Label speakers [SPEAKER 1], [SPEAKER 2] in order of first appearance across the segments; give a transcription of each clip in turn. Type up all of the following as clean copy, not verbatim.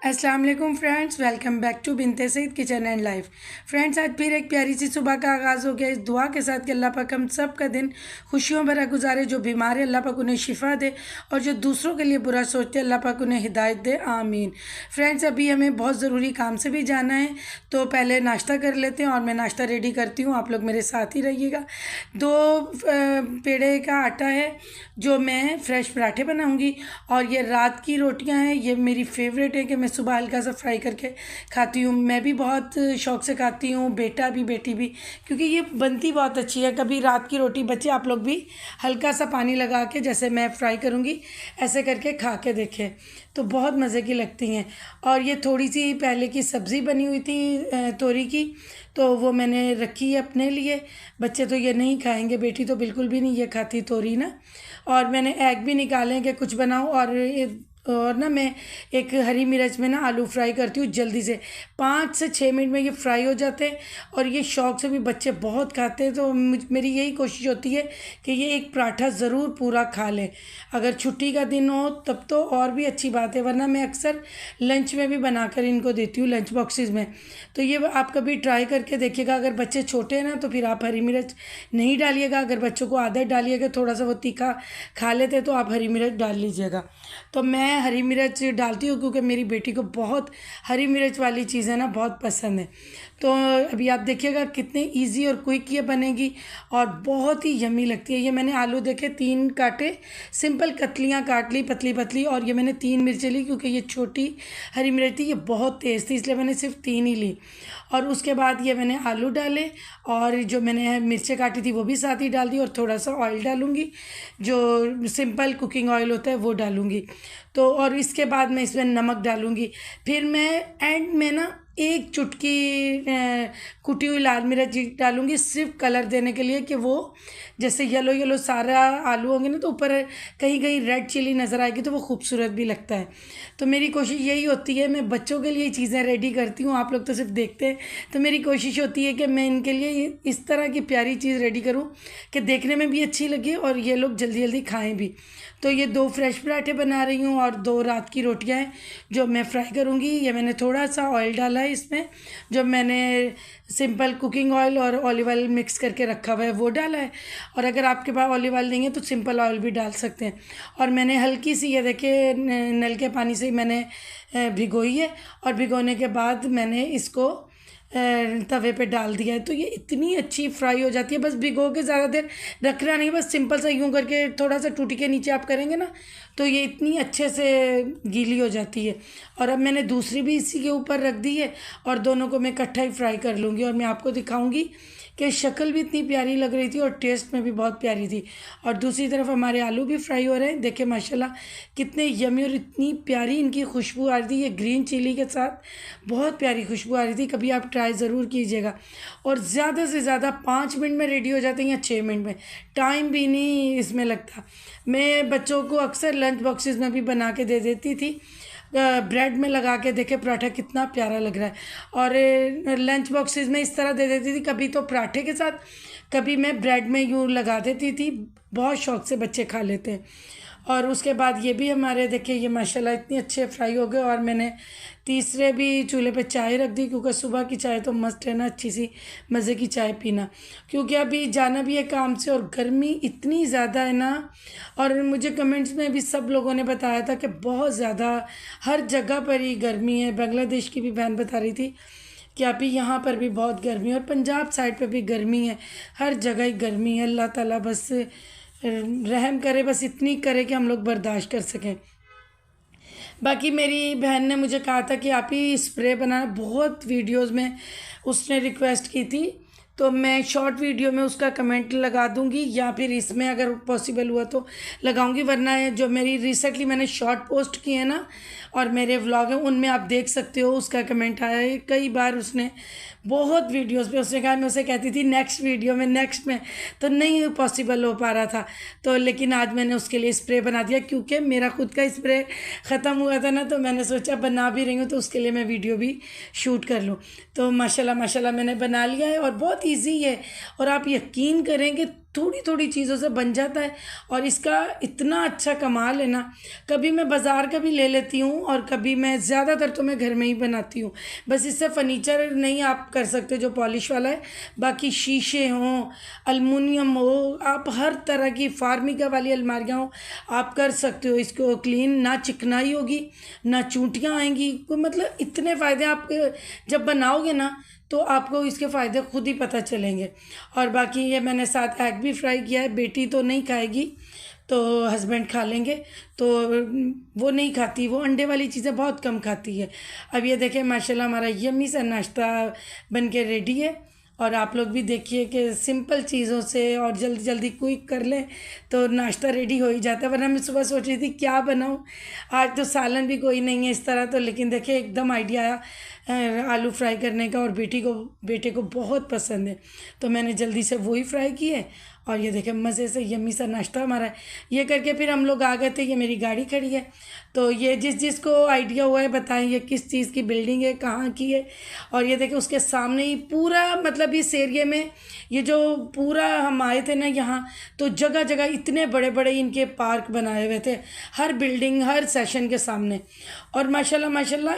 [SPEAKER 1] अस्सलाम वालेकुम friends, welcome back to Binte Saeed kitchen and life. Friends, आज फिर एक प्यारी सी सुबह का आगाज़ हो गया इस दुआ के साथ कि अल्लाह पाक हम सब का दिन खुशियों भरा गुजारे। जो बीमार है अल्लाह पाक उन्हें शिफा दे और जो दूसरों के लिए बुरा सोचते अल्लाह पाक उन्हें हिदायत दे, आमीन। फ्रेंड्स, अभी हमें बहुत ज़रूरी काम से भी जाना है, तो पहले नाश्ता कर लेते हैं और मैं नाश्ता रेडी करती हूँ। आप लोग मेरे साथ ही रहिएगा। 2 पेड़े का आटा है जो मैं फ्रेश पराठे बनाऊँगी, और ये रात की रोटियाँ हैं। ये मेरी फेवरेट है कि मैं सुबह हल्का सा फ्राई करके खाती हूँ। मैं भी बहुत शौक़ से खाती हूँ, बेटा भी बेटी भी, क्योंकि ये बनती बहुत अच्छी है। कभी रात की रोटी बचे, आप लोग भी हल्का सा पानी लगा के, जैसे मैं फ्राई करूँगी ऐसे करके खा के देखें, तो बहुत मज़े की लगती हैं। और ये थोड़ी सी पहले की सब्ज़ी बनी हुई थी तोरी की, तो वो मैंने रखी है अपने लिए। बच्चे तो ये नहीं खाएंगे, बेटी तो बिल्कुल भी नहीं ये खाती तोरी ना। और मैंने एग भी निकाले कि कुछ बनाऊँ, और ना मैं एक हरी मिर्च में ना आलू फ्राई करती हूँ जल्दी से। 5 से 6 मिनट में ये फ्राई हो जाते हैं, और ये शौक़ से भी बच्चे बहुत खाते हैं। तो मेरी यही कोशिश होती है कि ये एक पराठा ज़रूर पूरा खा लें। अगर छुट्टी का दिन हो तब तो और भी अच्छी बात है, वरना मैं अक्सर लंच में भी बनाकर इनको देती हूँ, लंच बॉक्सेस में। तो ये आप कभी ट्राई करके देखिएगा। अगर बच्चे छोटे हैं ना तो फिर आप हरी मिर्च नहीं डालिएगा। अगर बच्चों को आदत डालिएगा, थोड़ा सा वो तीखा खा लेते तो आप हरी मिर्च डाल लीजिएगा। तो मैं हरी मिर्च डालती हूँ क्योंकि मेरी बेटी को बहुत हरी मिर्च वाली चीज़ें ना बहुत पसंद है। तो अभी आप देखिएगा कितने इजी और क्विक ये बनेगी, और बहुत ही यम्मी लगती है। ये मैंने आलू देखे 3 काटे, सिंपल कतलियाँ काट ली पतली पतली, और ये मैंने 3 मिर्चें ली क्योंकि ये छोटी हरी मिर्च थी, ये बहुत तेज़ थी, इसलिए मैंने सिर्फ 3 ही ली। और उसके बाद ये मैंने आलू डाले, और जो मैंने मिर्चें काटी थी वो भी साथ ही डाल दी, और थोड़ा सा ऑयल डालूँगी, जो सिंपल कुकिंग ऑयल होता है वो डालूँगी। तो और इसके बाद मैं इसमें नमक डालूँगी। फिर मैं एंड में ना 1 चुटकी कुटी हुई लाल मिर्च डालूँगी, सिर्फ कलर देने के लिए, कि वो जैसे येलो येलो सारा आलू होंगे ना तो ऊपर कहीं कहीं रेड चिली नज़र आएगी, तो वो खूबसूरत भी लगता है। तो मेरी कोशिश यही होती है, मैं बच्चों के लिए चीज़ें रेडी करती हूँ, आप लोग तो सिर्फ देखते हैं। तो मेरी कोशिश होती है कि मैं इनके लिए इस तरह की प्यारी चीज़ रेडी करूँ कि देखने में भी अच्छी लगे और ये लोग जल्दी जल्दी खाएँ भी। तो ये 2 फ्रेश पराठे बना रही हूँ, और 2 रात की रोटियाँ हैं जो मैं फ्राई करूँगी। ये मैंने थोड़ा सा ऑयल डाला है इसमें, जो मैंने सिंपल कुकिंग ऑयल और ऑलिव ऑयल मिक्स करके रखा हुआ है वो डाला है। और अगर आपके पास ऑलिव ऑयल नहीं है तो सिंपल ऑयल भी डाल सकते हैं। और मैंने हल्की सी, ये देखिए नल के पानी से मैंने भिगोई है, और भिगोने के बाद मैंने इसको तवे पे डाल दिया है। तो ये इतनी अच्छी फ्राई हो जाती है। बस भिगो के ज़्यादा देर रखना नहीं, बस सिंपल सा यूँ करके थोड़ा सा टूटी के नीचे आप करेंगे ना, तो ये इतनी अच्छे से गीली हो जाती है। और अब मैंने दूसरी भी इसी के ऊपर रख दी है, और दोनों को मैं इकट्ठा ही फ्राई कर लूँगी, और मैं आपको दिखाऊँगी कि शक्ल भी इतनी प्यारी लग रही थी और टेस्ट में भी बहुत प्यारी थी। और दूसरी तरफ हमारे आलू भी फ्राई हो रहे हैं। देखिए माशाल्लाह कितने यमी, और इतनी प्यारी इनकी खुशबू आ रही थी। ये ग्रीन चिली के साथ बहुत प्यारी खुशबू आ रही थी। कभी आप ट्राई ज़रूर कीजिएगा। और ज़्यादा से ज़्यादा 5 मिनट में रेडी हो जाते हैं या 6 मिनट में, टाइम भी नहीं इसमें लगता। मैं बच्चों को अक्सर लंच बॉक्सेस में भी बना के दे देती थी। ब्रेड में लगा के देखे पराठा कितना प्यारा लग रहा है। और लंच बॉक्सेस में इस तरह दे देती थी, कभी तो पराठे के साथ, कभी मैं ब्रेड में यूँ लगा देती थी। बहुत शौक़ से बच्चे खा लेते हैं। और उसके बाद ये भी हमारे देखिए ये माशाल्लाह इतने अच्छे फ्राई हो गए। और मैंने तीसरे भी चूल्हे पे चाय रख दी, क्योंकि सुबह की चाय तो मस्त है ना, अच्छी सी मज़े की चाय पीना, क्योंकि अभी जाना भी है काम से, और गर्मी इतनी ज़्यादा है ना। और मुझे कमेंट्स में भी सब लोगों ने बताया था कि बहुत ज़्यादा हर जगह पर ही गर्मी है। बांग्लादेश की भी बहन बता रही थी कि अभी यहाँ पर भी बहुत गर्मी है, और पंजाब साइड पे भी गर्मी है, हर जगह ही गर्मी है। अल्लाह ताला बस रहम करे, बस इतनी करे कि हम लोग बर्दाश्त कर सकें। बाकी मेरी बहन ने मुझे कहा था कि आप ही स्प्रे बनाना, बहुत वीडियोस में उसने रिक्वेस्ट की थी, तो मैं शॉर्ट वीडियो में उसका कमेंट लगा दूंगी, या फिर इसमें अगर पॉसिबल हुआ तो लगाऊंगी। वरना जो मेरी रिसेंटली मैंने शॉर्ट पोस्ट किए हैं ना, और मेरे व्लॉग हैं उनमें आप देख सकते हो, उसका कमेंट आया है कई बार। उसने बहुत वीडियोस पे उसने कहा, मैं उसे कहती थी नेक्स्ट वीडियो में, नेक्स्ट में, तो नहीं पॉसिबल हो पा रहा था। तो लेकिन आज मैंने उसके लिए स्प्रे बना दिया, क्योंकि मेरा खुद का स्प्रे ख़त्म हुआ था ना, तो मैंने सोचा बना भी रही हूँ तो उसके लिए मैं वीडियो भी शूट कर लूँ। तो माशाल्लाह माशाल्लाह मैंने बना लिया है, और बहुत ईजी है। और आप यकीन करेंगे थोड़ी थोड़ी चीज़ों से बन जाता है। और इसका इतना अच्छा कमाल है ना, कभी मैं बाज़ार का भी ले लेती हूँ और कभी मैं ज़्यादातर तो मैं घर में ही बनाती हूँ। बस इससे फर्नीचर नहीं आप कर सकते जो पॉलिश वाला है, बाकी शीशे हों, अल्मुनियम हो, आप हर तरह की फार्मिका वाली अलमारियाँ हो, आप कर सकते हो इसको क्लीन। ना चिकनाई होगी, ना चूंटियाँ आएंगी, मतलब इतने फ़ायदे आप जब बनाओगे ना तो आपको इसके फ़ायदे खुद ही पता चलेंगे। और बाकी ये मैंने साथ एग भी फ्राई किया है। बेटी तो नहीं खाएगी, तो हस्बैंड खा लेंगे, तो वो नहीं खाती, वो अंडे वाली चीज़ें बहुत कम खाती है। अब ये देखें माशाल्लाह हमारा यम्मी सा नाश्ता बन के रेडी है। और आप लोग भी देखिए कि सिंपल चीज़ों से और जल्दी जल्दी क्विक कर लें तो नाश्ता रेडी हो ही जाता है। वरना मैं सुबह सोच रही थी क्या बनाऊं, आज तो सालन भी कोई नहीं है इस तरह, तो लेकिन देखिए एकदम आइडिया आया आलू फ्राई करने का, और बेटे को बहुत पसंद है, तो मैंने जल्दी से वही फ्राई किए। और ये देखें मज़े से यम्मी सा नाश्ता हमारा है। ये करके फिर हम लोग आ गए थे। ये मेरी गाड़ी खड़ी है, तो ये जिसको आइडिया हुआ है बताएं ये किस चीज़ की बिल्डिंग है, कहाँ की है। और ये देखें उसके सामने ही पूरा, मतलब इस एरिए में ये जो पूरा हम आए थे ना यहाँ, तो जगह जगह इतने बड़े बड़े इनके पार्क बनाए हुए थे, हर बिल्डिंग हर सेशन के सामने। और माशाल्लाह माशाल्लाह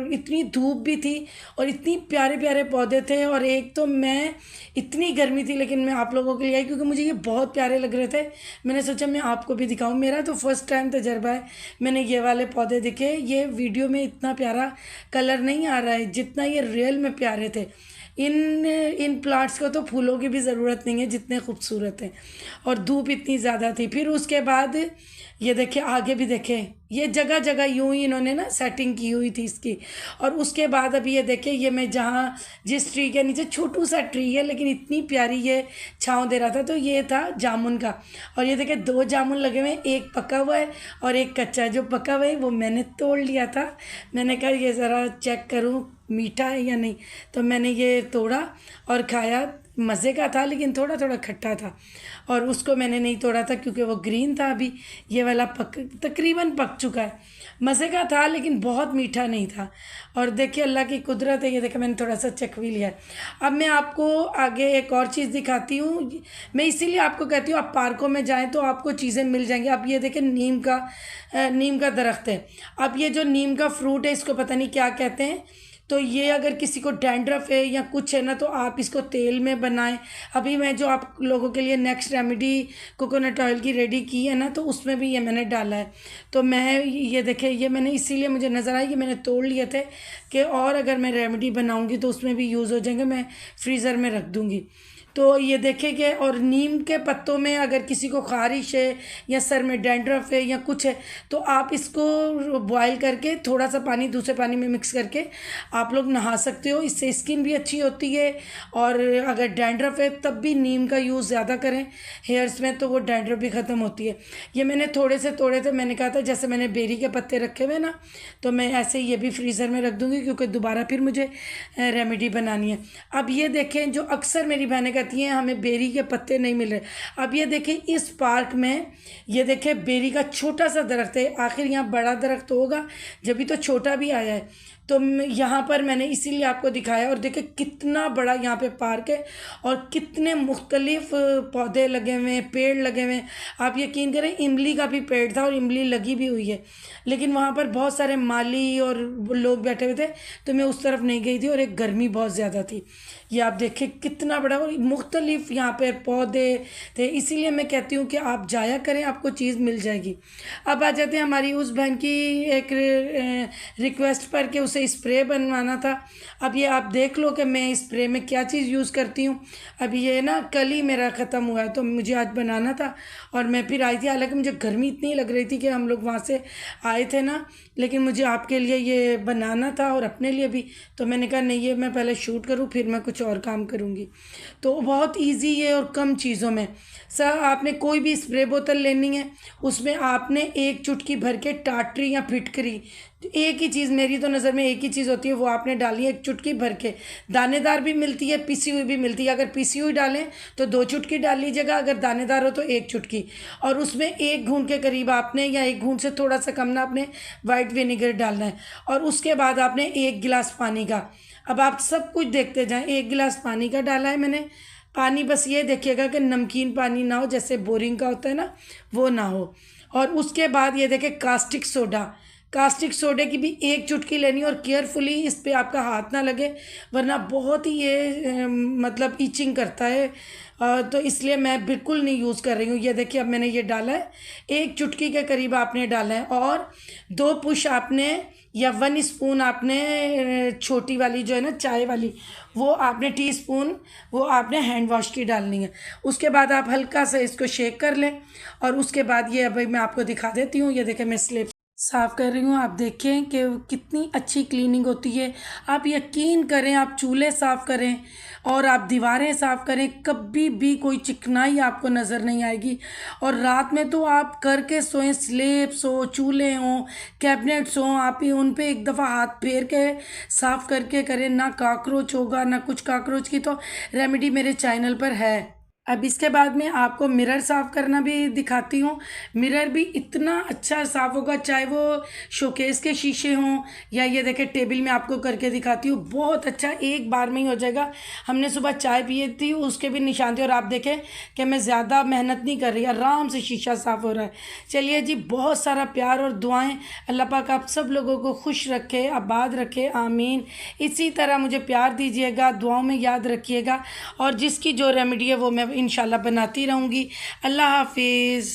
[SPEAKER 1] इतनी धूप भी थी और इतनी प्यारे प्यारे पौधे थे। और एक तो मैं, इतनी गर्मी थी लेकिन मैं आप लोगों के लिए आई क्योंकि मुझे ये बहुत प्यारे लग रहे थे। मैंने सोचा मैं आपको भी दिखाऊं, मेरा तो फर्स्ट टाइम तजर्बा है। मैंने ये वाले पौधे दिखे, ये वीडियो में इतना प्यारा कलर नहीं आ रहा है जितना ये रियल में प्यारे थे। इन प्लांट्स को तो फूलों की भी ज़रूरत नहीं है, जितने खूबसूरत हैं। और धूप इतनी ज़्यादा थी। फिर उसके बाद ये देखे, आगे भी देखे, ये जगह जगह यूं ही इन्होंने ना सेटिंग की हुई थी इसकी। और उसके बाद अभी ये देखे, ये मैं जहाँ जिस ट्री के नीचे, छोटू सा ट्री है लेकिन इतनी प्यारी ये छाँव दे रहा था, तो ये था जामुन का। और ये देखे 2 जामुन लगे हुए हैं, एक पका हुआ है और एक कच्चा है। जो पका हुआ है वो मैंने तोड़ लिया था। मैंने कहा ये ज़रा चेक करूँ मीठा है या नहीं, तो मैंने ये तोड़ा और खाया। मज़े का था लेकिन थोड़ा थोड़ा खट्टा था। और उसको मैंने नहीं तोड़ा था क्योंकि वो ग्रीन था। अभी ये वाला तकरीबन पक चुका है। मज़े का था लेकिन बहुत मीठा नहीं था। और देखिए अल्लाह की कुदरत है, ये देखिए मैंने थोड़ा सा चख भी लिया है। अब मैं आपको आगे एक और चीज़ दिखाती हूँ। मैं इसीलिए आपको कहती हूँ आप पार्कों में जाएँ तो आपको चीज़ें मिल जाएंगी। अब ये देखें नीम का दरख्त है। अब ये जो नीम का फ्रूट है इसको पता नहीं क्या कहते हैं, तो ये अगर किसी को डैंड्रफ है या कुछ है ना तो आप इसको तेल में बनाएं। अभी मैं जो आप लोगों के लिए नेक्स्ट रेमेडी कोकोनट ऑयल की रेडी की है ना, तो उसमें भी ये मैंने डाला है। तो मैं ये देखे, ये मैंने इसीलिए मुझे नज़र आई कि मैंने तोड़ लिए थे कि और अगर मैं रेमेडी बनाऊंगी तो उसमें भी यूज़ हो जाएंगे, मैं फ्रीज़र में रख दूंगी। तो ये देखें कि, और नीम के पत्तों में अगर किसी को ख़ारिश है या सर में डैंड्रफ है या कुछ है तो आप इसको बॉयल करके थोड़ा सा पानी दूसरे पानी में मिक्स करके आप लोग नहा सकते हो। इससे स्किन भी अच्छी होती है। और अगर डैंड्रफ है तब भी नीम का यूज़ ज़्यादा करें हेयर्स में, तो वो डैंड्रफ भी ख़त्म होती है। ये मैंने थोड़े से तोड़े थे। मैंने कहा था जैसे मैंने बेरी के पत्ते रखे हुए ना, तो मैं ऐसे ही ये भी फ्रीज़र में रख दूँगी क्योंकि दोबारा फिर मुझे रेमेडी बनानी है। अब ये देखें, जो अक्सर मेरी बहनें कहती हैं हमें बेरी के पत्ते नहीं मिल रहे, अब ये देखें इस पार्क में, ये देखें बेरी का छोटा सा दरख्त है। आखिर यहाँ बड़ा दरख्त होगा जब भी तो छोटा भी आया है। तो यहाँ पर मैंने इसीलिए आपको दिखाया। और देखिए कितना बड़ा यहाँ पे पार्क है और कितने मुख्तलिफ पौधे लगे हुए हैं, पेड़ लगे हुए हैं। आप यकीन करें इमली का भी पेड़ था और इमली लगी भी हुई है, लेकिन वहाँ पर बहुत सारे माली और लोग बैठे हुए थे तो मैं उस तरफ नहीं गई थी और एक गर्मी बहुत ज़्यादा थी। ये आप देखें कितना बड़ा, और मुख्तलिफ यहाँ पर पौधे थे। इसीलिए मैं कहती हूँ कि आप जाया करें, आपको चीज़ मिल जाएगी। अब आ जाते हैं हमारी उस बहन की एक रिक्वेस्ट पर कि उसे स्प्रे बनवाना था। अब ये आप देख लो कि मैं स्प्रे में क्या चीज़ यूज़ करती हूँ। अभी ये ना कल ही मेरा ख़त्म हुआ है तो मुझे आज बनाना था और मैं फिर आई थी। हालांकि मुझे गर्मी इतनी लग रही थी कि हम लोग वहाँ से आए थे ना, लेकिन मुझे आपके लिए ये बनाना था और अपने लिए भी। तो मैंने कहा नहीं, ये मैं पहले शूट करूँ फिर मैं कुछ और काम करूँगी। तो बहुत ईजी है और कम चीज़ों में। सर आपने कोई भी स्प्रे बोतल लेनी है, उसमें आपने 1 चुटकी भर के टाटरी या फिटकरी, एक ही चीज़, मेरी तो नज़र में एक ही चीज़ होती है, वो आपने डाली है 1 चुटकी भर के। दानेदार भी मिलती है, पिसी हुई भी मिलती है। अगर पिसी हुई डालें तो 2 चुटकी डाल लीजिएगा, अगर दानेदार हो तो 1 चुटकी। और उसमें 1 घूंट के करीब आपने, या 1 घूंट से थोड़ा सा कम ना, आपने वाइट विनेगर डालना है। और उसके बाद आपने 1 गिलास पानी का, अब आप सब कुछ देखते जाएं, 1 गिलास पानी का डाला है मैंने, पानी बस ये देखिएगा कि नमकीन पानी ना हो, जैसे बोरिंग का होता है ना, वो ना हो। और उसके बाद ये देखें कास्टिक सोडा, कास्टिक सोडे की भी एक चुटकी लेनी और केयरफुली इस पे आपका हाथ ना लगे, वरना बहुत ही ये मतलब ईचिंग करता है। तो इसलिए मैं बिल्कुल नहीं यूज़ कर रही हूँ। ये देखिए अब मैंने ये डाला है, एक चुटकी के करीब आपने डाला है। और 2 पुश आपने या 1 स्पून आपने छोटी वाली जो है ना चाय वाली, वो आपने टीस्पून वो आपने हैंड वॉश की डालनी है। उसके बाद आप हल्का सा इसको शेक कर लें। और उसके बाद ये अभी मैं आपको दिखा देती हूँ। ये देखें मैं स्लेब साफ़ कर रही हूँ, आप देखें कि कितनी अच्छी क्लीनिंग होती है। आप यकीन करें, आप चूल्हे साफ़ करें और आप दीवारें साफ़ करें, कभी भी कोई चिकनाई आपको नज़र नहीं आएगी। और रात में तो आप करके सोएं, स्लेब्स हो, चूल्हे हों, कैबिनेट्स हों, आप ही उन पे एक दफ़ा हाथ फेर के साफ़ करके करें, ना कॉकरोच होगा ना कुछ। कॉकरोच की तो रेमेडी मेरे चैनल पर है। अब इसके बाद में आपको मिरर साफ़ करना भी दिखाती हूँ। मिरर भी इतना अच्छा साफ़ होगा, चाहे वो शोकेस के शीशे हों या ये देखें टेबल में आपको करके दिखाती हूँ, बहुत अच्छा एक बार में ही हो जाएगा। हमने सुबह चाय पिए थी, उसके भी निशान थे। और आप देखें कि मैं ज़्यादा मेहनत नहीं कर रही, आराम से शीशा साफ़ हो रहा है। चलिए जी, बहुत सारा प्यार और दुआएं, अल्लाह पाक आप सब लोगों को खुश रखे, आबाद रखे, आमीन। इसी तरह मुझे प्यार दीजिएगा, दुआओं में याद रखिएगा। और जिसकी जो रेमेडी है वो मैं इंशाल्लाह बनाती रहूँगी। अल्लाह हाफिज़।